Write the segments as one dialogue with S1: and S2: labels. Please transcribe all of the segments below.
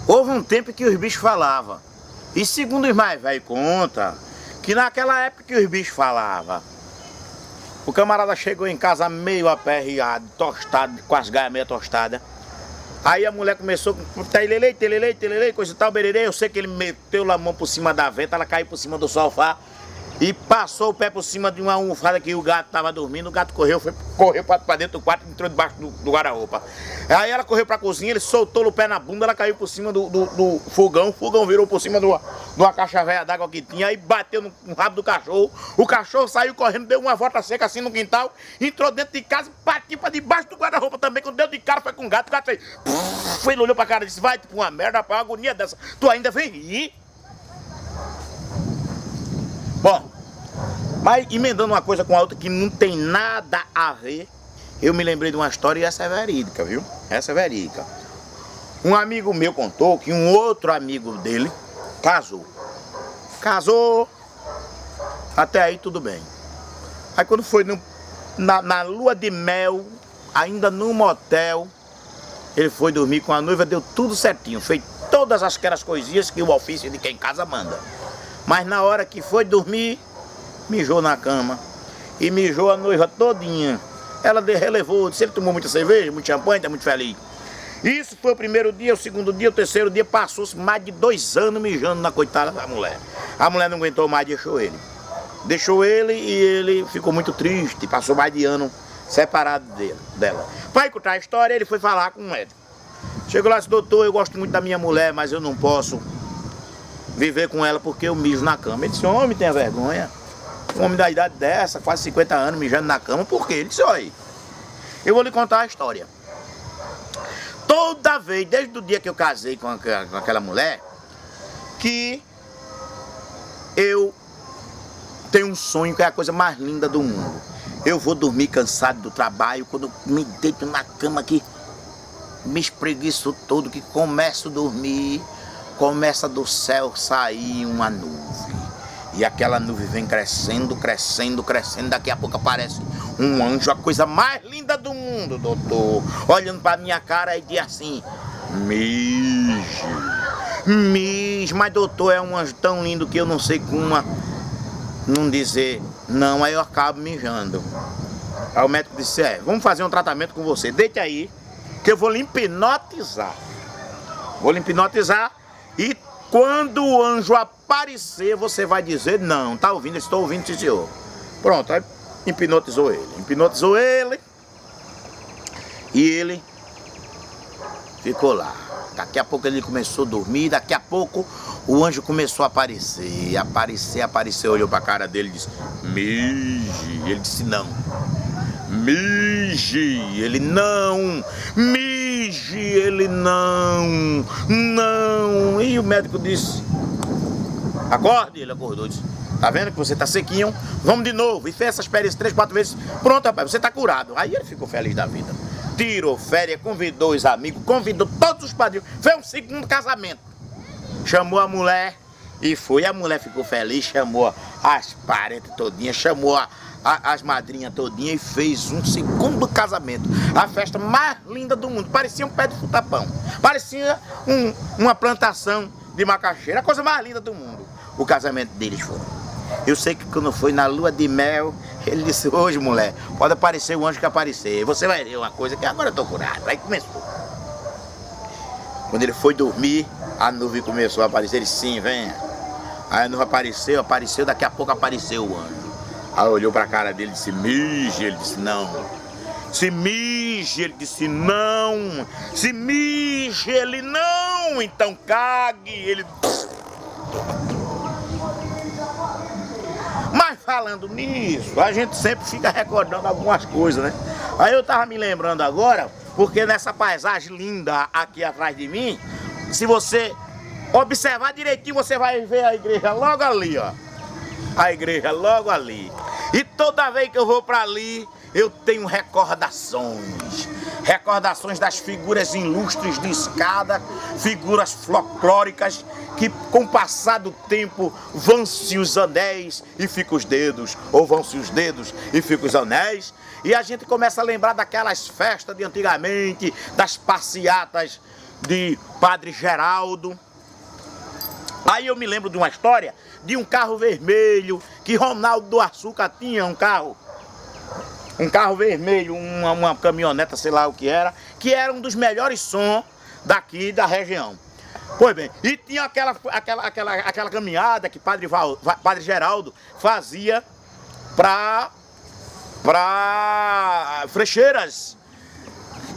S1: Houve um tempo que os bichos falavam. E segundo os mais velhos conta, que naquela época que os bichos falavam, o camarada chegou em casa meio aperreado, tostado, com as gaias meio tostadas. Aí a mulher começou com telelei, coisa e tal, bererê. Eu sei que ele meteu a mão por cima da venta, ela caiu por cima do sofá e passou o pé por cima de uma almofada que o gato estava dormindo. O gato correu para dentro do quarto e entrou debaixo do guarda-roupa. Aí ela correu para a cozinha, ele soltou o pé na bunda, ela caiu por cima do fogão. O fogão virou por cima de uma caixa velha d'água que tinha, aí bateu no rabo do cachorro. O cachorro saiu correndo, deu uma volta seca assim no quintal, entrou dentro de casa, partiu para debaixo do guarda-roupa também. Quando deu de cara foi com o gato fez. Ele olhou pra cara e disse: vai pra uma merda, pra uma agonia dessa, tu ainda vem rir? Bom, mas emendando uma coisa com a outra que não tem nada a ver, eu me lembrei de uma história e essa é verídica, viu? Essa é verídica. Um amigo meu contou que um outro amigo dele casou, até aí tudo bem. Aí quando foi na lua de mel, ainda no motel, ele foi dormir com a noiva, deu tudo certinho, fez todas aquelas coisinhas que o ofício de quem casa manda. Mas na hora que foi dormir, mijou na cama e mijou a noiva todinha. Ela relevou, disse: ele tomou muita cerveja, muito champanhe, está muito feliz. Isso foi o primeiro dia, o segundo dia, o terceiro dia, passou-se mais de 2 anos mijando na coitada da mulher. A mulher não aguentou mais, deixou ele. Deixou ele e ele ficou muito triste, passou mais de ano separado dela. Para contar a história, ele foi falar com o médico. Chegou lá e disse: doutor, eu gosto muito da minha mulher, mas eu não posso viver com ela porque eu mijo na cama. Ele disse: homem, tenha vergonha. Um homem da idade dessa, quase 50 anos, mijando na cama, por quê? Ele disse: olha, eu vou lhe contar a história. Toda vez, desde o dia que eu casei com aquela mulher, que eu tenho um sonho que é a coisa mais linda do mundo. Eu vou dormir cansado do trabalho, quando me deito na cama que me espreguiço todo, que começo a dormir, começa do céu sair uma nuvem. E aquela nuvem vem crescendo, crescendo, crescendo. Daqui a pouco aparece um anjo, a coisa mais linda do mundo, doutor. Olhando pra minha cara e diz assim: mije. Mas doutor, é um anjo tão lindo que eu não sei como não dizer não, aí eu acabo mijando. Aí o médico disse: vamos fazer um tratamento com você. Deite aí, que eu vou lhe hipnotizar. Vou lhe hipnotizar e quando o anjo aparecer, você vai dizer não. Tá ouvindo? Estou ouvindo, sim, senhor. Pronto, aí hipnotizou ele. Hipnotizou ele. E ele ficou lá. Daqui a pouco ele começou a dormir. Daqui a pouco o anjo começou a aparecer. Apareceu. Olhou pra cara dele e disse: mije. Ele disse: não. Mije. Ele: não. Mije. Ele: não. Não. E o médico disse: acorde. Ele acordou e disse: tá vendo que você tá sequinho? Vamos de novo. E fez essa experiência 3, 4 vezes. Pronto, rapaz, você tá curado. Aí ele ficou feliz da vida. Tirou férias, convidou os amigos, convidou todos os padrinhos. Fez um segundo casamento. Chamou a mulher e foi. A mulher ficou feliz, chamou as parentes todinhas, chamou as madrinhas todinhas e fez um segundo casamento. A festa mais linda do mundo. Parecia um pé de futapão. Parecia uma plantação de macaxeira. A coisa mais linda do mundo. O casamento deles foi. Eu sei que quando foi na lua de mel, ele disse: hoje, mulher, pode aparecer o anjo que aparecer. Você vai ver uma coisa que agora eu tô curado. Aí começou. Quando ele foi dormir, a nuvem começou a aparecer. Ele: sim, venha. Aí a nuvem apareceu, daqui a pouco apareceu o anjo. Aí olhou pra cara dele e disse: mije. Ele disse: não. Se mije. Ele disse: não. Se mije. Ele: não. Então cague. Ele... Mas falando nisso, a gente sempre fica recordando algumas coisas, né? Aí eu tava me lembrando agora, porque nessa paisagem linda aqui atrás de mim, se você observar direitinho, você vai ver a igreja logo ali, ó. A igreja logo ali. E toda vez que eu vou pra ali, eu tenho recordações. Recordações das figuras ilustres de escada, figuras folclóricas, que com o passar do tempo vão-se os anéis e ficam os dedos, ou vão-se os dedos e ficam os anéis, e a gente começa a lembrar daquelas festas de antigamente, das passeatas de Padre Geraldo. Aí eu me lembro de uma história de um carro vermelho, que Ronaldo do Açúcar tinha um carro vermelho, uma caminhoneta, sei lá o que era um dos melhores sons daqui da região. Pois bem, e tinha aquela caminhada que Padre Geraldo fazia para Frecheiras,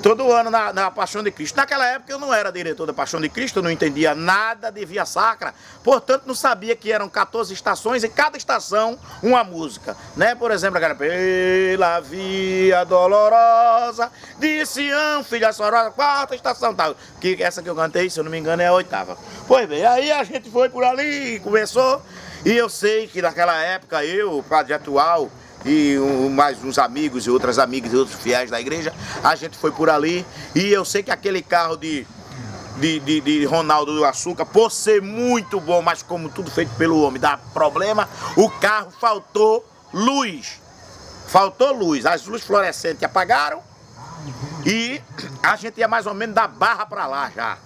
S1: todo ano na Paixão de Cristo. Naquela época eu não era diretor da Paixão de Cristo, eu não entendia nada de Via Sacra, portanto não sabia que eram 14 estações e cada estação uma música, né? Por exemplo, aquela Pela Via Dolorosa de Sião, filha sorosa, quarta estação, tal. Que essa que eu cantei, se eu não me engano, é a 8ª. Pois bem, aí a gente foi por ali, começou, e eu sei que naquela época eu, o padre atual, e mais uns amigos e outras amigas e outros fiéis da igreja, a gente foi por ali, e eu sei que aquele carro de Ronaldo do Açúcar, por ser muito bom, mas como tudo feito pelo homem dá problema, o carro faltou luz, as luzes fluorescentes apagaram, e a gente ia mais ou menos da Barra pra lá já.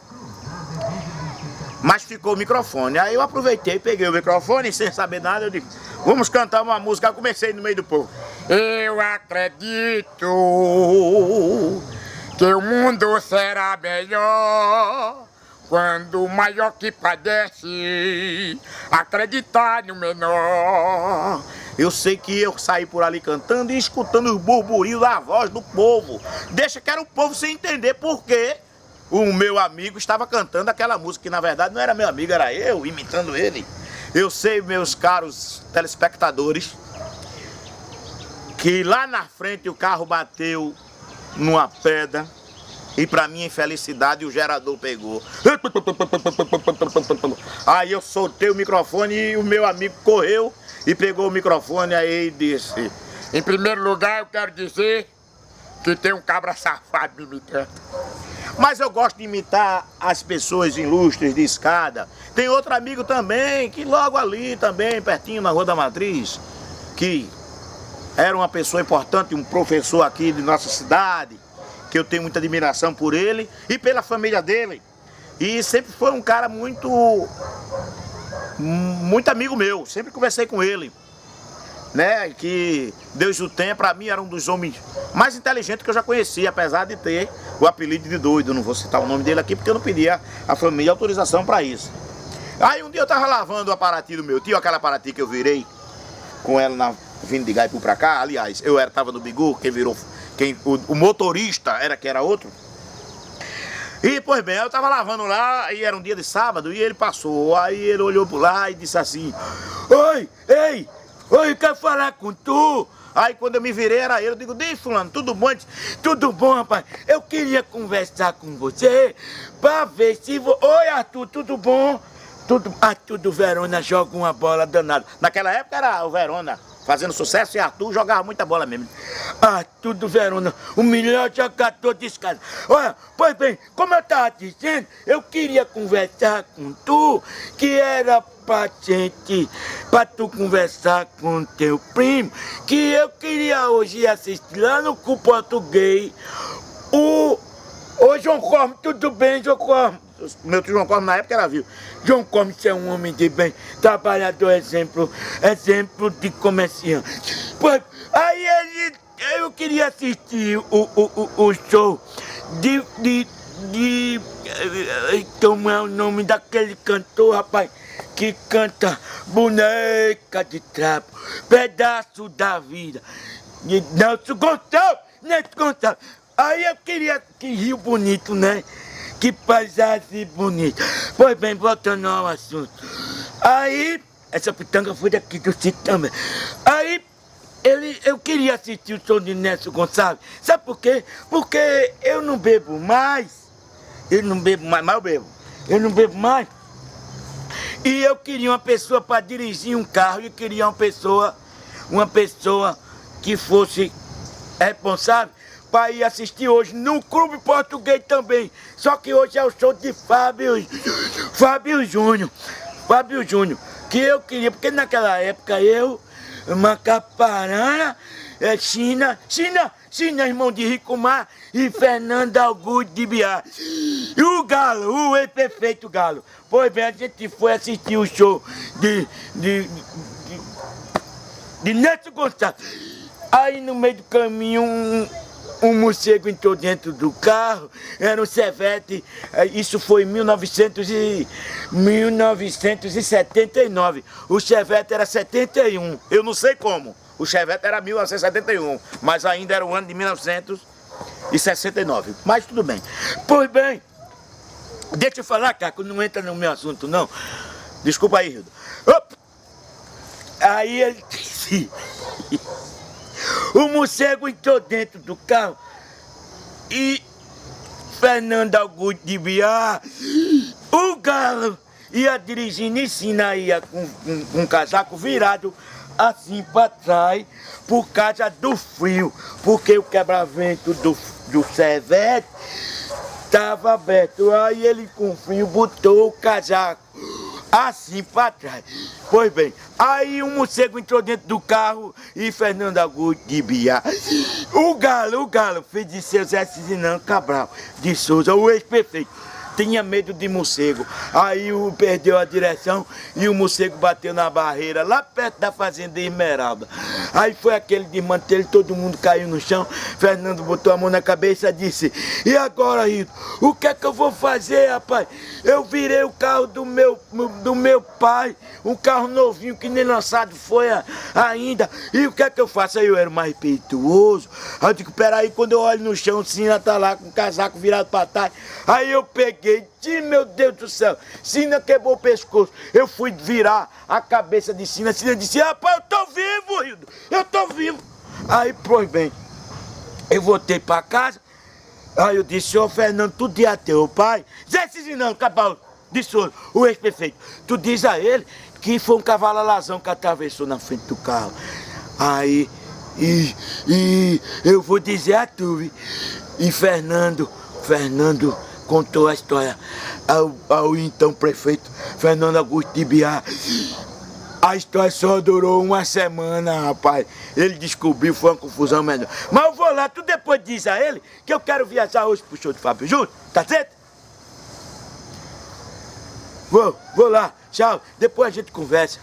S1: Mas ficou o microfone. Aí eu aproveitei, peguei o microfone sem saber nada, eu digo, vamos cantar uma música. Eu comecei no meio do povo. Eu acredito que o mundo será melhor quando o maior que padece acreditar no menor. Eu sei que eu saí por ali cantando e escutando os burburinhos da voz do povo. Deixa que era o povo sem entender por quê o meu amigo estava cantando aquela música, que na verdade não era meu amigo, era eu, imitando ele. Eu sei, meus caros telespectadores, que lá na frente o carro bateu numa pedra e para minha infelicidade o gerador pegou. Aí eu soltei o microfone e o meu amigo correu e pegou o microfone aí e disse: em primeiro lugar eu quero dizer que tem um cabra safado me imitando. Mas eu gosto de imitar as pessoas ilustres de escada. Tem outro amigo também, que logo ali também, pertinho na Rua da Matriz, que era uma pessoa importante, um professor aqui de nossa cidade, que eu tenho muita admiração por ele e pela família dele. E sempre foi um cara muito amigo meu, sempre conversei com ele, né? Que Deus o tenha, para mim era um dos homens mais inteligentes que eu já conheci, apesar de ter o apelido de doido. Não vou citar o nome dele aqui porque eu não pedia à família autorização para isso. Aí um dia eu tava lavando o Paraty do meu tio, aquela Paraty que eu virei com ela vindo de Gaipu pra cá. Aliás, eu tava no Bigu, o motorista era outro. E, pois bem, eu tava lavando lá, e era um dia de sábado, e ele passou. Aí ele olhou por lá e disse assim: oi, eu quero falar com tu. Aí quando eu me virei era ele, eu digo: diz, fulano, tudo bom? Tudo bom, rapaz? Eu queria conversar com você pra ver se... Oi, Arthur, tudo bom? Arthur do Verona joga uma bola danada. Naquela época era o Verona fazendo sucesso e Arthur jogava muita bola mesmo. Arthur do Verona, o melhor jogador de escada. Olha, pois bem, como eu tava dizendo, eu queria conversar com tu, que era pra tu conversar com teu primo, que eu queria hoje assistir lá no Cu Português o João Corme. Tudo bem, João Corme? Meu tio João Corme na época era vivo. João Corme, você é um homem de bem, trabalhador, exemplo de comerciante. Pois, aí eu queria assistir o show como é o nome daquele cantor, rapaz, que canta Boneca de Trapo, Pedaço da Vida, Nelson Gonçalves. Aí eu queria que Rio Bonito, né? Que paisagem bonita. Pois bem, voltando ao assunto. Aí, essa pitanga foi daqui do sítio também. Aí, eu queria assistir o show de Nelson Gonçalves. Sabe por quê? Porque eu não bebo mais. Mas eu bebo. Eu não bebo mais. E eu queria uma pessoa para dirigir um carro. E queria uma pessoa que fosse responsável para ir assistir hoje no Clube Português também. Só que hoje é o show de Fábio Júnior. Que eu queria, porque naquela época Macaparana, China, irmão de Ricomar e Fernando Augusto de Biar. E o O Galo, o ex-prefeito Galo. Pois bem, a gente foi assistir o show de Nelson Gonçalves. Aí no meio do caminho um morcego entrou dentro do carro, era um Chevette, isso foi em 1979. O Chevette era 71, eu não sei como. O Chevette era 1971, mas ainda era o ano de 1969. Mas tudo bem. Pois bem, deixa eu falar, Caco, não entra no meu assunto não. Desculpa aí, Hildo. Aí ele disse... O morcego entrou dentro do carro e Fernando Augusto de Biá, o Galo, ia dirigindo em cima, ia com um casaco virado assim para trás por causa do frio, porque o quebra-vento do Chevette estava aberto. Aí ele com frio botou o casaco assim para trás. Pois bem, aí um morcego entrou dentro do carro e Fernando Augusto de Biá. O Galo, filho de seu Zé Cizinão Cabral de Souza, o ex-prefeito, tinha medo de morcego. Aí perdeu a direção e o morcego bateu na barreira, lá perto da fazenda de Esmeralda. Aí foi aquele desmantelo, todo mundo caiu no chão. Fernando botou a mão na cabeça e disse: e agora, Rito, o que é que eu vou fazer, rapaz? Eu virei o carro do meu pai, um carro novinho que nem lançado foi ainda. E o que é que eu faço? Aí eu era mais respeituoso. Aí eu digo: peraí, quando eu olho no chão, o Sina tá lá com o casaco virado pra trás. Aí eu peguei, meu Deus do céu, Sina quebrou o pescoço. Eu fui virar a cabeça de Sina disse: rapaz, eu tô vivo, Hildo, eu tô vivo. Aí, pois bem, eu voltei pra casa. Aí eu disse: ô Fernando, tu diz a teu pai, Zé Cizinão Cabral de Souza, o ex-prefeito, tu diz a ele que foi um cavalo alazão que atravessou na frente do carro. Aí, eu vou dizer a tu, e Fernando contou a história ao então prefeito Fernando Augusto de Biá. A história só durou uma semana, rapaz. Ele descobriu, foi uma confusão menor. Mas eu vou lá, tu depois diz a ele que eu quero viajar hoje pro show do Fábio Júnior, tá certo? Vou lá, tchau, depois a gente conversa.